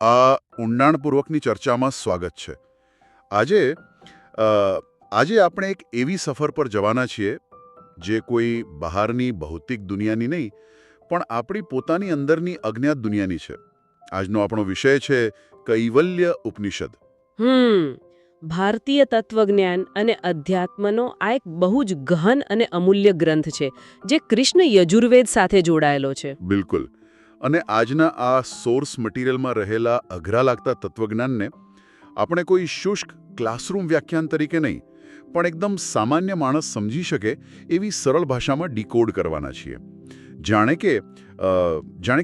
આ ઊંડાણપૂર્વકની ચર્ચામાં સ્વાગત છે. આજે આજે આપણે એક એવી સફર પર જવાના છીએ જે કોઈ બહારની ભૌતિક દુનિયાની નહીં પણ આપણી પોતાની અંદરની અજ્ઞાત દુનિયાની છે. આજનો આપણો વિષય છે કૈવલ્ય ઉપનિષદ. ભારતીય તત્વજ્ઞાન અને અધ્યાત્મનો આ એક બહુ જ ગહન અને અમૂલ્ય ગ્રંથ છે જે કૃષ્ણ યજુર્વેદ સાથે જોડાયેલો છે. બિલકુલ. અને આજના આ સોર્સ મટીરિયલમાં રહેલા અઘરા લાગતા તત્વજ્ઞાનને આપણે કોઈ શુષ્ક ક્લાસરૂમ વ્યાખ્યાન તરીકે નહીં પણ એકદમ સામાન્ય માણસ સમજી શકે એવી સરળ ભાષામાં ડીકોડ કરવાના છીએ. જાણે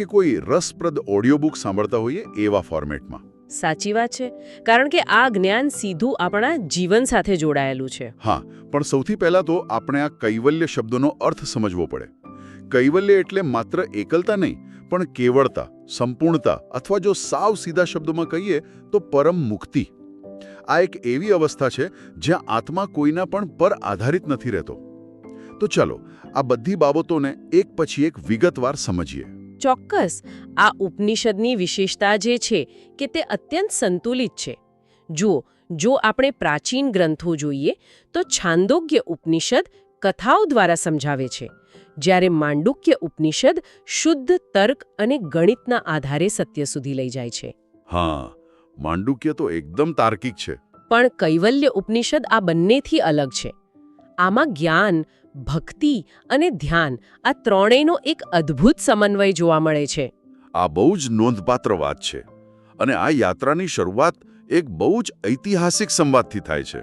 કે કોઈ રસપ્રદ ઓડિયો બુક સાંભળતા હોઈએ એવા ફોર્મેટમાં. સાચી વાત છે, કારણ કે આ જ્ઞાન સીધું આપણા જીવન સાથે જોડાયેલું છે. હા, પણ સૌથી પહેલા તો આપણે આ કૈવલ્ય શબ્દનો અર્થ સમજવો પડે. કૈવલ્ય એટલે માત્ર એકલતા નહીં પણ કેવળતા, સંપૂર્ણતા અથવા જો સાવ સીધા શબ્દોમાં કહીએ તો પરમ મુક્તિ. આ એક એવી અવસ્થા છે જ્યાં આત્મા કોઈના પણ પર આધારિત નથી રહેતો. તો ચાલો આ બધી બાબતોને એક પછી એક વિગતવાર સમજીએ. ચોક્કસ. આ ઉપનિષદની વિશેષતા જે છે કે તે અત્યંત સંતુલિત છે. જુઓ, જો આપણે પ્રાચીન ગ્રંથો જોઈએ તો છાંદોગ્ય ઉપનિષદ કથાઓ દ્વારા સમજાવે છે, જ્યારે માંડુક્ય ઉપનિષદ શુદ્ધ તર્ક અને ગણિતના આધારે સત્ય સુધી લઈ જાય છે. હા, માંડુક્ય તો એકદમ તાર્કિક છે. પણ કૈવલ્ય ઉપનિષદ આ બંનેથી અલગ છે. આમાં જ્ઞાન, ભક્તિ અને ધ્યાન આ ત્રણેયનો એક અદ્ભુત સમન્વય જોવા મળે છે. આ બહુ જ નોંધપાત્ર વાત છે. અને આ યાત્રાની શરૂઆત એક બહુ જ ઐતિહાસિક સંવાદથી થાય છે.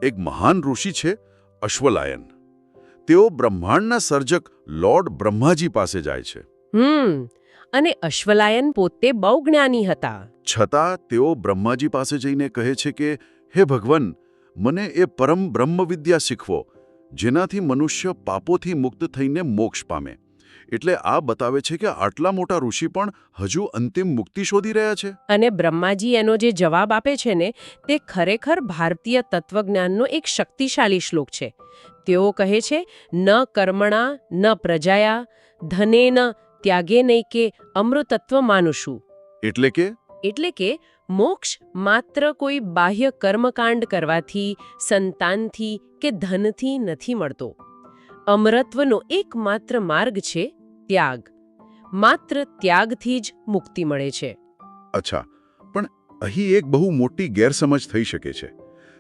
એક મહાન ઋષિ છે અશ્વલાયન. તેઓ બ્રહ્માંડના સર્જક લોર્ડ બ્રહ્માજી પાસે જાય છે. અને અશ્વલાયન પોતે બહુ જ્ઞાની હતા. છતાં તેઓ બ્રહ્માજી પાસે જઈને કહે છે કે હે ભગવાન, મને એ પરમ બ્રહ્મવિદ્યા શીખવો જેનાથી મનુષ્ય પાપોથી મુક્ત થઈને મોક્ષ પામે. એટલે આ બતાવે છે કે આટલા મોટા ઋષિ પણ હજુ અંતિમ મુક્તિ શોધી રહ્યા છે. અને બ્રહ્માજી એનો જે જવાબ આપે છે ને, તે ખરેખર ભારતીય તત્વજ્ઞાનનો એક શક્તિશાળી શ્લોક છે. તેઓ કહે છે, ન કર્મણા ન પ્રજાયા ધનેન ત્યાગેનૈકે અમૃતત્વ માનુષું. એટલે કે મોક્ષ માત્ર કોઈ બાહ્ય કર્મકાંડ કરવાથી, સંતાનથી કે ધનથી નથી મળતો. અમરત્વનો એકમાત્ર માર્ગ છે ત્યાગ. માત્ર ત્યાગથી જ મુક્તિ મળે છે. અચ્છા, પણ અહીં એક બહુ મોટી ગેરસમજ થઈ શકે છે.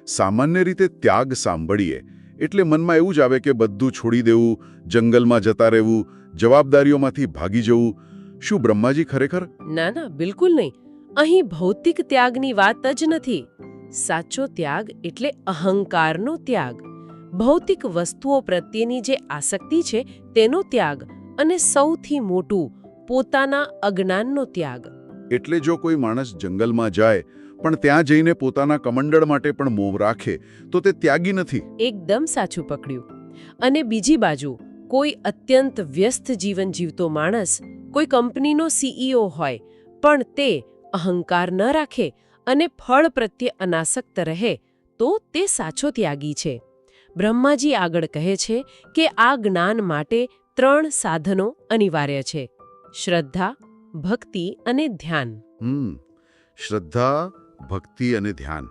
સામાન્ય રીતે ત્યાગ સાંભળીએ એટલે મનમાં એવું જ આવે કે બધું છોડી દેવું, જંગલમાં જતા રહેવું, જવાબદારીઓમાંથી ભાગી જવું. શું બ્રહ્માજી ખરેખર? ના, બિલકુલ નહીં. અહીં ભૌતિક ત્યાગની વાત જ નથી. સાચો ત્યાગ એટલે અહંકારનો ત્યાગ, ભૌતિક વસ્તુઓ પ્રત્યેની જે આસક્તિ છે તેનો ત્યાગ, અને સૌથી મોટું પોતાના અજ્ઞાનનો ત્યાગ. એટલે જો કોઈ માણસ જંગલમાં જાય પણ ત્યાં જઈને પોતાના કમંડળ માટે પણ મોહ રાખે તો તે ત્યાગી નથી. એકદમ સાચું પકડ્યું. અને બીજી બાજુ કોઈ અત્યંત વ્યસ્ત જીવન જીવતો માણસ, કોઈ કંપનીનો સીઈઓ હોય પણ તે અહંકાર ન રાખે અને ફળ પ્રત્યે અનાસક્ત રહે તો તે સાચો ત્યાગી છે. બ્રહ્માજી આગળ કહે છે કે આ જ્ઞાન માટે 3 સાધનો અનિવાર્ય છે: શ્રદ્ધા, ભક્તિ અને ધ્યાન. શ્રદ્ધા, ભક્તિ અને ધ્યાન.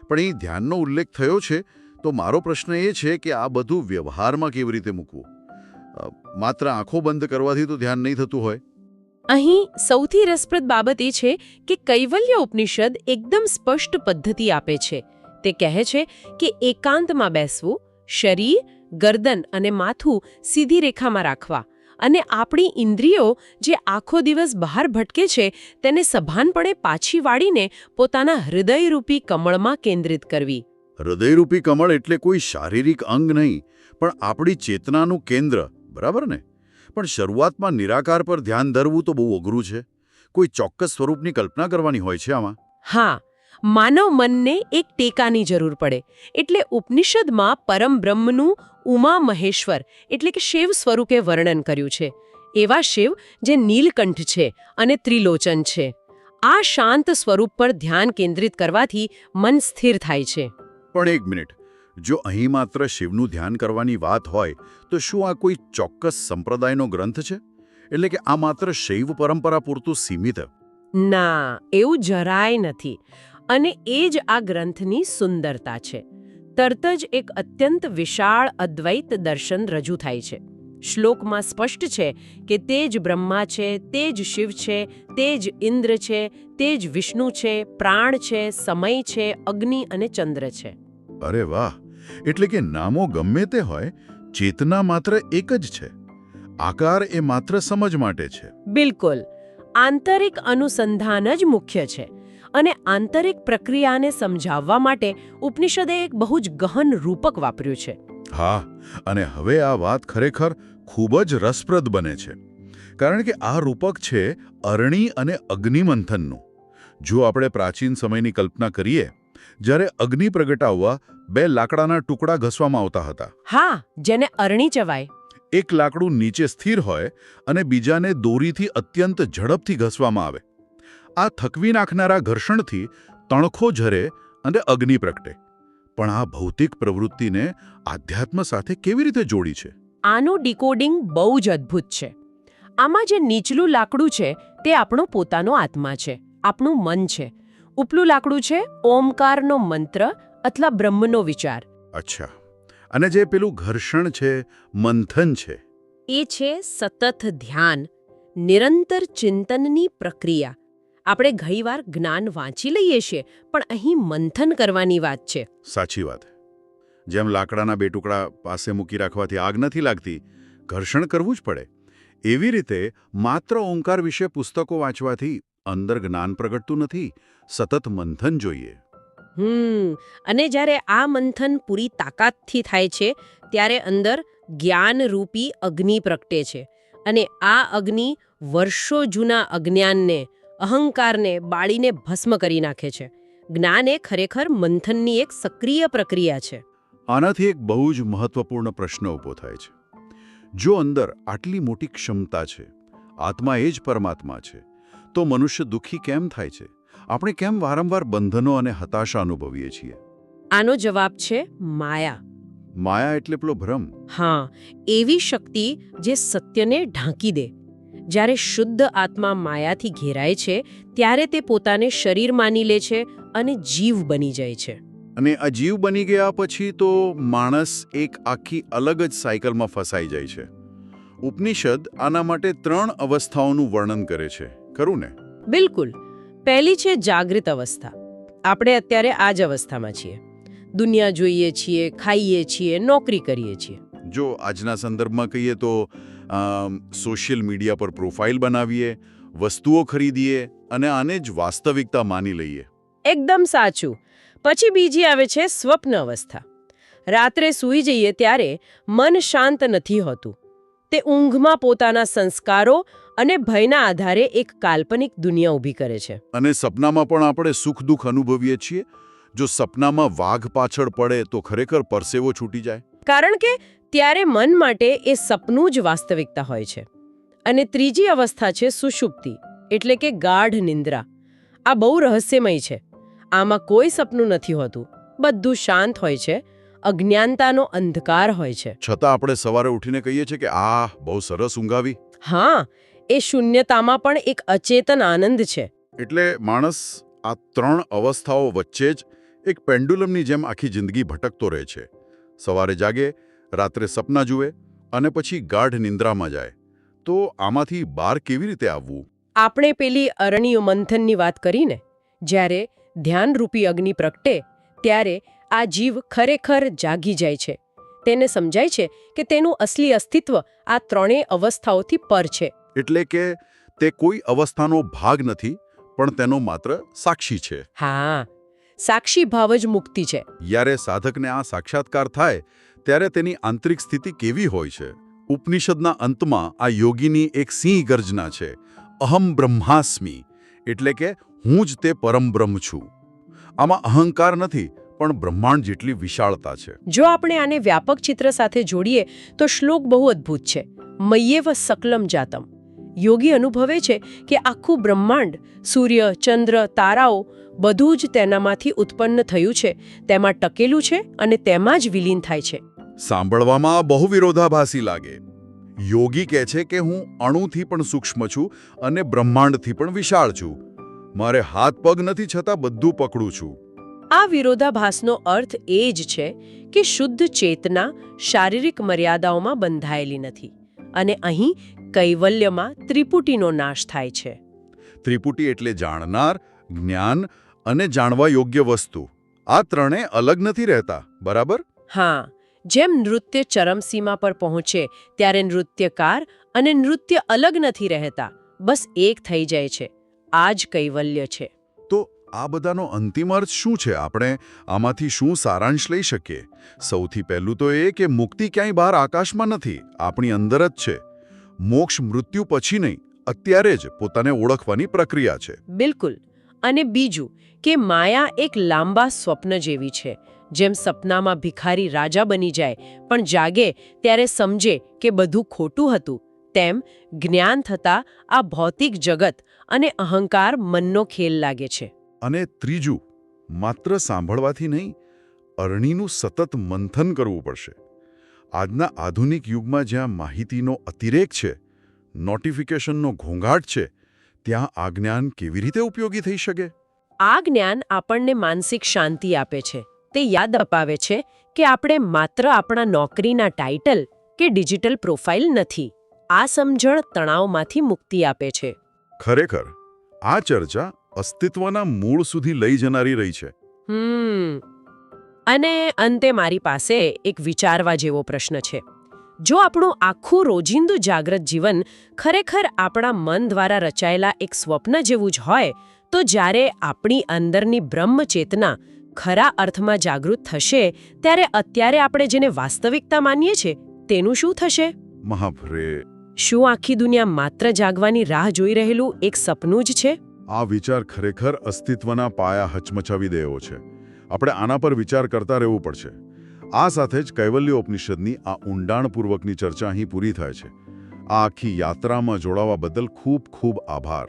પણ અહીં ધ્યાનનો ઉલ્લેખ થયો છે તો મારો પ્રશ્ન એ છે કે આ બધું વ્યવહારમાં કેવી રીતે મૂકવું? માત્ર આંખો બંધ કરવાથી તો ધ્યાન નહીં થતું હોય. અહીં સૌથી રસપ્રદ બાબત એ છે કે કૈવલ્ય ઉપનિષદ એકદમ સ્પષ્ટ પદ્ધતિ આપે છે. તે કહે છે કે એકાંતમાં બેસવું, શરીર, ગરદન અને માથું સીધી રેખામાં રાખવા, અને આપણી ઇન્દ્રિયો જે આખો દિવસ બહાર ભટકે છે તેને સભાનપણે પાછી વાળીને પોતાના હૃદયરૂપી કમળમાં કેન્દ્રિત કરવી. હૃદયરૂપી કમળ એટલે કોઈ શારીરિક અંગ નહીં પણ આપણી ચેતનાનું કેન્દ્ર, બરાબર ને? પણ શરૂઆતમાં નિરાકાર પર ધ્યાન ધરવું તો બહુ અઘરું છે. કોઈ ચોક્કસ સ્વરૂપની કલ્પના કરવાની હોય છે આમાં. હા, માનવ મનને એક ટેકાની જરૂર પડે. એટલે ઉપનિષદમાં પરમ બ્રહ્મનું ઉમા મહેશ્વર એટલે કે શિવ સ્વરૂપે વર્ણન કર્યું છે. એવા શિવ જે નીલકંઠ છે અને ત્રિલોચન છે. આ શાંત સ્વરૂપ પર ધ્યાન કેન્દ્રિત કરવાથી મન સ્થિર થાય છે. પણ એક મિનિટ, જો અહીં માત્ર શિવનું ધ્યાન કરવાની વાત હોય તો શું આ કોઈ ચોક્કસ સંપ્રદાયનો ગ્રંથ છે? એટલે કે આ માત્ર શૈવ પરંપરા પૂરતું સીમિત? ના, એવું જરાય નથી. અને એ જ આ ગ્રંથની સુંદરતા છે. તરત જ એક અત્યંત વિશાળ અદ્વૈત દર્શન રજૂ થાય છે. શ્લોકમાં સ્પષ્ટ છે કે તે જ બ્રહ્મા છે, તે જ શિવ છે, તે જ ઇન્દ્ર છે, તે જ વિષ્ણુ છે, પ્રાણ છે, સમય છે, અગ્નિ અને ચંદ્ર છે. અરે વાહ! એટલે કે નામો ગમે તે હોય, ચેતના માત્ર એક જ છે. આકાર એ માત્ર સમજ માટે છે. બિલકુલ. આંતરિક અનુસંધાન જ મુખ્ય છે. અને આંતરિક પ્રક્રિયાને સમજાવવા માટે ઉપનિષદે એક બહુ જ ગહન રૂપક વાપર્યું છે. હા, અને હવે આ વાત ખરેખર ખૂબ જ રસપ્રદ બને છે. કારણ કે આ રૂપક છે અરણી અને અગ્નિમંથનનું. જો આપણે પ્રાચીન સમયની કલ્પના કરીએ, જ્યારે અગ્નિ પ્રગટાવવા 2 લાકડાના ટુકડા ઘસવામાં આવતા હતા. હા, જેને અરણી ચવાય. એક લાકડું નીચે સ્થિર હોય અને બીજાને દોરીથી અત્યંત ઝડપથી ઘસવામાં આવે. આ થકવી નાખનારા ઘર્ષણથી તણખો ઝરે અને અગ્નિ પ્રગટે. પણ આ ભૌતિક પ્રવૃત્તિને આધ્યાત્મ સાથે કેવી રીતે જોડી છે? આનું ડીકોડિંગ બહુ જ અદ્ભુત છે. આમાં જે નીચલું લાકડું છે તે આપણો પોતાનો આત્મા છે, આપણું મન છે. ઉપલું લાકડું છે ઓમકારનો મંત્ર અથવા બ્રહ્મનો વિચાર. અચ્છા. અને જે પેલું ઘર્ષણ છે, મંથન છે, એ છે સતત ધ્યાન, નિરંતર ચિંતનની પ્રક્રિયા. આપણે ઘણીવાર જ્ઞાન વાંચી લઈએ છીએ, પણ અહીં મંથન કરવાની વાત છે. સાચી વાત. જેમ લાકડાના 2 ટુકડા પાસે મૂકી રાખવાથી આગ નથી લાગતી, ઘર્ષણ કરવું જ પડે. એવી રીતે માત્ર ઓંકાર વિશે પુસ્તકો વાંચવાથી અંદર જ્ઞાન પ્રગટતું નથી, સતત મંથન જોઈએ. અને જ્યારે આ મંથન પૂરી તાકાતથી થાય છે, ત્યારે અંદર જ્ઞાનરૂપી અગ્નિ પ્રગટે છે. અને આ અગ્નિ વર્ષો જૂના અજ્ઞાનને, અહંકારને બાળીને ભસ્મ કરી નાખે છે. જ્ઞાન એ ખરેખર મંથનની એક સક્રિય પ્રક્રિયા છે. આનાથી એક બહુ જ મહત્વપૂર્ણ પ્રશ્ન ઊભો થાય છે. જો અંદર આટલી મોટી ક્ષમતા છે, આત્મા એ જ પરમાત્મા છે, તો મનુષ્ય દુઃખી કેમ થાય છે? આપણે કેમ વારંવાર બંધનો અને હતાશા અનુભવીએ છીએ? આનો જવાબ છે માયા. માયા એટલે પેલો ભ્રમ. હા, એવી શક્તિ જે સત્યને ઢાંકી દે. જ્યારે શુદ્ધ આત્મા માયાથી ઘેરાય છે, ત્યારે તે પોતાને શરીર માની લે છે અને જીવ બની જાય છે. અને આ જીવ બની ગયા પછી તો માણસ એક આખી અલગ જ સાયકલમાં ફસાઈ જાય છે. ઉપનિષદ આના માટે 3 અવસ્થાઓનું વર્ણન કરે છે, ખરું ને? બિલકુલ. પહેલી છે જાગૃત અવસ્થા. આપણે અત્યારે આ જ અવસ્થામાં છીએ. દુનિયા જોઈએ છીએ, ખાઈએ છીએ, નોકરી કરીએ છીએ. જો આજના સંદર્ભમાં કહીએ તો સોશિયલ મીડિયા પર પ્રોફાઇલ બનાવીએ, વસ્તુઓ ખરીદીએ અને આને જ વાસ્તવિકતા માની લઈએ. એકદમ સાચું. પછી બીજી આવે છે સ્વપ્ન અવસ્થા. રાત્રે સૂઈ જઈએ ત્યારે મન શાંત નથી હોતું. તે ઊંઘમાં પોતાના સંસ્કારો અને ભયના આધારે એક કાલ્પનિક દુનિયા ઊભી કરે છે. અને સપનામાં પણ આપણે સુખ દુઃખ અનુભવીએ છીએ. જો સપનામાં વાઘ પાછળ પડે તો ખરેખર પરસેવો છૂટી જાય. કારણ કે ત્યારે મન માટે એ સપનું જ વાસ્તવિકતા હોય છે. અને ત્રીજી અવસ્થા છે સુષુપ્તિ, એટલે કે ગાઢ નિંદ્રા. આ બહુ રહસ્યમય છે. આમાં કોઈ સપનું નથી હોતું. બધું શાંત હોય છે. અજ્ઞાનતાનો અંધકાર હોય છે. છતાં આપણે સવારે ઉઠીને કહીએ છીએ કે આ બહુ સરસ ઊંઘ આવી. હા, એ શૂન્યતામાં પણ એક અચેતન આનંદ છે. એટલે માણસ આ 3 અવસ્થાઓ વચ્ચે જ એક પેન્ડુલમની જેમ આખી જિંદગી ભટકતો રહે છે. સવારે જાગે, રાત્રે સપના જુએ અને પછી ગાઢ નિંદ્રામાં જાય. તો આમાંથી બહાર કેવી રીતે આવવું? આપણે પેલી અરણ્ય મંથનની વાત કરીને, જ્યારે ધ્યાનરૂપી અગ્નિ પ્રગટે ત્યારે આ જીવ ખરેખર જાગી જાય છે. તેને સમજાય છે કે તેનું અસલી અસ્તિત્વ આ 3 અવસ્થાઓથી પર છે. એટલે કે તે કોઈ અવસ્થાનો ભાગ નથી, પણ તેનો માત્ર સાક્ષી છે. હા, સાક્ષી ભાવ જ મુક્તિ છે. જ્યારે સાધકને આ સાક્ષાત્કાર થાય ત્યારે તેની આંતરિક સ્થિતિ કેવી હોય છે? ઉપનિષદના અંતમાં આ યોગીની એક સિંહ ગર્જના છે, અહમ બ્રહ્માસ્મિ, એટલે કે હું જ તે પરમ બ્રહ્મ છું. આમાં અહંકાર નથી, પણ બ્રહ્માંડ જેટલી વિશાળતા છે. જો આપણે આને વ્યાપક ચિત્ર સાથે જોડીએ તો શ્લોક બહુ અદ્ભુત છે. મય્યેવ સકલમ જાતમ. યોગી અનુભવે છે કે આખું બ્રહ્માંડ, સૂર્ય, ચંદ્ર, તારાઓ બધું જ તેનામાંથી ઉત્પન્ન થયું છે, તેમાં ટકેલું છે અને તેમાં જ વિલીન થાય છે. સાંભળવામાં બહુ વિરોધાભાસી લાગે. યોગી કહે છે કે હું અણુથી પણ સૂક્ષ્મ છું અને બ્રહ્માંડથી પણ વિશાળ છું. મારે હાથ પગ નથી છતાં બધું પકડું છું. આ વિરોધાભાસનો અર્થ એ જ છે કે શુદ્ધ ચેતના શારીરિક મર્યાદાઓમાં બંધાયેલી નથી અને અહીં કૈવલ્યમાં ત્રિપુટીનો નાશ થાય છે. ત્રિપુટી એટલે જાણનાર, જ્ઞાન અને જાણવા યોગ્ય વસ્તુ. આ ત્રણેય અલગ નથી રહેતા, બરાબર? હા, જેમ નૃત્ય ચરમસીમા પર પહોંચે ત્યારે નૃત્યકાર અને નૃત્ય અલગ નથી રહેતા, બસ એક થઈ જાય છે. આ જ કૈવલ્ય છે. તો આ બધાનો અંતિમ અર્થ શું છે? આપણે આમાંથી શું સારાંશ લઈ શકીએ? સૌથી પહેલું તો એ કે મુક્તિ ક્યાંય બહાર આકાશમાં નથી, આપણી અંદર જ છે. મોક્ષ મૃત્યુ પછી નહીં, અત્યારે જ પોતાને ઓળખવાની પ્રક્રિયા છે. બિલકુલ. અને બીજું કે માયા એક લાંબા સ્વપ્ન જેવી છે. જેમ સપનામાં ભિખારી રાજા બની જાય પણ જાગે ત્યારે સમજે કે બધું ખોટું હતું, તેમ જ્ઞાન થતાં આ ભૌતિક જગત અને અહંકાર મનનો ખેલ લાગે છે. અને ત્રીજું, માત્ર સાંભળવાથી નહીં, અરણીનું સતત મંથન કરવું પડશે. આજના આધુનિક યુગમાં જ્યાં માહિતીનો અતિરેક છે, નોટિફિકેશનનો ઘોંઘાટ છે, ત્યાં આ જ્ઞાન કેવી રીતે ઉપયોગી થઈ શકે? આ જ્ઞાન આપણને માનસિક શાંતિ આપે છે. તે યાદ અપાવે છે કે આપણે માત્ર આપણા નોકરીના ટાઇટલ કે ડિજિટલ પ્રોફાઇલ નથી. આ સમજણ તણાવમાંથી મુક્તિ આપે છે. ખરેખર આ ચર્ચા અસ્તિત્વના મૂળ સુધી લઈ જનારી રહી છે. અને અંતે મારી પાસે એક વિચારવા જેવો પ્રશ્ન છે. જો આપણું આખું રોજિંદુ જાગ્રત જીવન ખરેખર આપણા મન દ્વારા રચાયેલા એક સ્વપ્ન જેવું જ હોય, તો જ્યારે આપણી અંદરની બ્રહ્મ ચેતના ખરા અર્થમાં જાગૃત થશે ત્યારે અત્યારે આપણે જેને વાસ્તવિકતા માનીએ છીએ તેનું શું થશે? મહાભરે, શું આખી દુનિયા માત્ર જાગવાની રાહ જોઈ રહેલું એક સપનું જ છે? આ વિચાર ખરેખર અસ્તિત્વના પાયા હચમચાવી દે એવો છે. આપણે આના પર વિચાર કરતા રહેવું પડશે. આ સાથે જ કૈવલ્ય ઉપનિષદની આ ઊંડાણપૂર્વકની ચર્ચા અહીં પૂરી થાય છે. આ આખી યાત્રામાં જોડાવા બદલ ખૂબ ખૂબ આભાર.